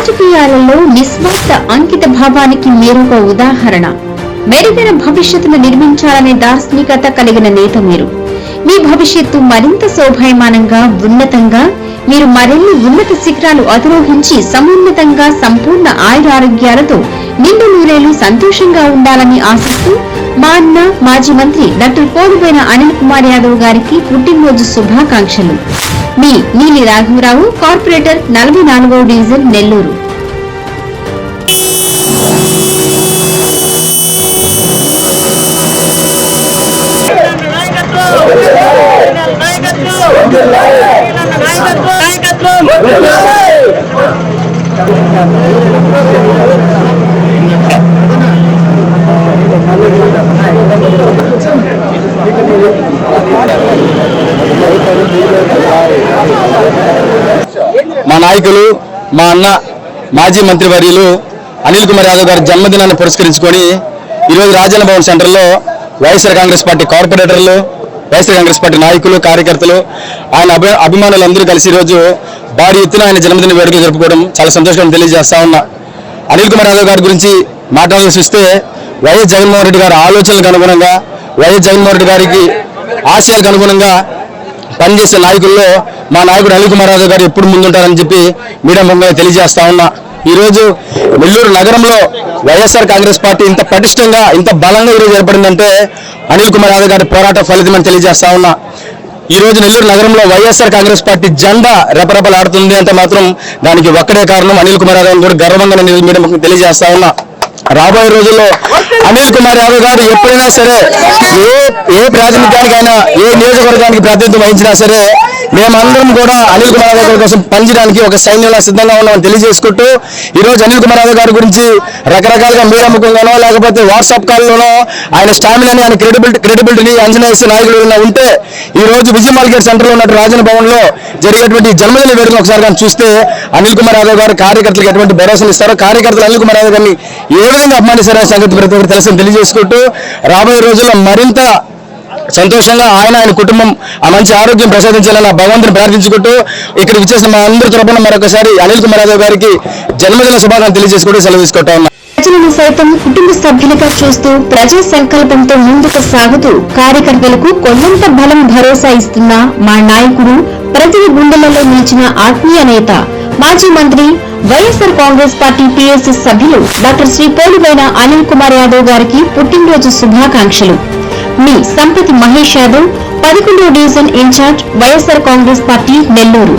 రాజకీయాలలో నిస్వార్థ అంకిత భావానికి మీరొక ఉదాహరణ. మెరుగైన భవిష్యత్తును నిర్మించాలనే దార్శనికత కలిగిన నేత మీరు. మీ భవిష్యత్తు మరింత శోభాయమానంగా, ఉన్నతంగా, మీరు మరిన్ని ఉన్నత శిఖరాలు అధిరోహించి సమున్నతంగా సంపూర్ణ ఆయురారోగ్యాలతో నిండు నూరేళ్లు సంతోషంగా ఉండాలని ఆశిస్తూ మా అన్న మాజీ మంత్రి డాక్టర్ పోలుబోయిన అనిల్ కుమార్ యాదవ్ గారికి పుట్టినరోజు శుభాకాంక్షలు. మీ నీలి రాఘవరావు, కార్పొరేటర్, 44వ డివిజన్, నెల్లూరు. మా నాయకులు, మా అన్న మాజీ మంత్రి వర్యులు అనిల్ కుమార్ యాదవ్ గారి జన్మదినాన్ని పురస్కరించుకొని ఈరోజు రాజన్న భవన్ సెంటర్లో వైఎస్ఆర్ కాంగ్రెస్ పార్టీ కార్పొరేటర్లు, వైఎస్ఆర్ కాంగ్రెస్ పార్టీ నాయకులు, కార్యకర్తలు, ఆయన అభిమానులందరూ కలిసి ఈరోజు భారీ ఎత్తున ఆయన జన్మదిన వేడుకలు జరుపుకోవడం చాలా సంతోషంగా తెలియజేస్తా ఉన్నా. అనిల్ కుమార్ యాదవ్ గారి గురించి మాట్లాడాల్సి వస్తే వైఎస్ జగన్మోహన్ రెడ్డి గారి ఆలోచనలకు అనుగుణంగా, వైఎస్ జగన్మోహన్ రెడ్డి గారికి ఆశయాలకు అనుగుణంగా పనిచేసే నాయకుల్లో మా నాయకుడు అనిల్ కుమార్ యాదవ్ గారు ఎప్పుడు ముందుంటారని చెప్పి మీడియా ముఖంగా తెలియజేస్తా ఉన్నా. ఈరోజు నెల్లూరు నగరంలో వైఎస్ఆర్ కాంగ్రెస్ పార్టీ ఇంత పటిష్టంగా, ఇంత బలంగా ఈరోజు ఏర్పడిందంటే అనిల్ కుమార్ యాదవ్ గారి పోరాట ఫలితమని తెలియజేస్తా ఉన్నా. ఈ రోజు నెల్లూరు నగరంలో వైఎస్ఆర్ కాంగ్రెస్ పార్టీ జెండా రెపరెపలాడుతుంది అంటే మాత్రం దానికి ఒక్కడే కారణం అనిల్ కుమార్ యాదవ్ కూడా గర్వంగా నేను మీడియా ముఖంగా తెలియజేస్తా ఉన్నా. రాబోయే రోజుల్లో అనిల్ కుమార్ యాదవ్ గారు ఎప్పుడైనా సరే ఏ ప్రాతినిధ్యానికైనా, ఏ నియోజకవర్గానికి ప్రాతినిధ్యం వహించినా సరే మేమందరం కూడా అనిల్ కుమార్ యాదవ్ గారి కోసం పనిచేయడానికి ఒక సైన్యంలో సిద్ధంగా ఉన్నామని తెలియజేసుకుంటూ ఈరోజు అనిల్ కుమార్ యాదవ్ గారి గురించి రకరకాలుగా మీడియా ముఖంగానో లేకపోతే వాట్సాప్ కాల్లోనో ఆయన స్టామినాని, ఆయన క్రెడిబిలిటీని అంచనా వేసే నాయకులు ఉంటే ఈ రోజు విజయ మార్కెట్ సెంటర్లో ఉన్నట్టు రాజన్న భవన్ లో జరిగేటువంటి జన్మదిన వేడుకను ఒకసారి కానీ చూస్తే అనిల్ కుమార్ యాదవ్ గారు కార్యకర్తలకు ఎటువంటి భరోసాలు ఇస్తారో, కార్యకర్తలు అనిల్ కుమార్ యాదవ్ గారిని ఏ విధంగా అభిమానిస్తారనే సంగతి ప్రతి ఒక్కరు తెలుసని తెలియజేసుకుంటూ రాబోయే రోజుల్లో మరింత సంతోషంగా ఆయన కుటుంబం ఆ మంచి ఆరోగ్యం ప్రసాదించాలని భగవంతుని ప్రార్థించుకుంటూ ఇక్కడికి వచ్చేసిన మా అందరి తరపున మరొకసారి అనిల్ కుమార్ యాదవ్ గారికి జన్మదిన శుభాకాంక్షలు తెలియజేసుకుంటూ సెలవు తీసుకుంటా ఉన్నాం. ప్రజలను సైతం కుటుంబ సభ్యులుగా చూస్తూ ప్రజా సంకల్పంతో ముందుకు సాగుతూ కార్యకర్తలకు కొండంత బలం, భరోసా ఇస్తున్న మా నాయకుడు, ప్రతి గుండెలలో నిలిచిన ఆత్మీయ నేత, మాజీ మంత్రి, వైఎస్ఆర్ కాంగ్రెస్ పార్టీ పిఎస్సి సభ్యులు డాక్టర్ శ్రీ పోలుబోయిన అనిల్ కుమార్ యాదవ్ గారికి పుట్టినరోజు శుభాకాంక్షలు. మీ సంపతి మహేష్ యాదవ్, 11వ division in charge, YSR Congress party, Nellore.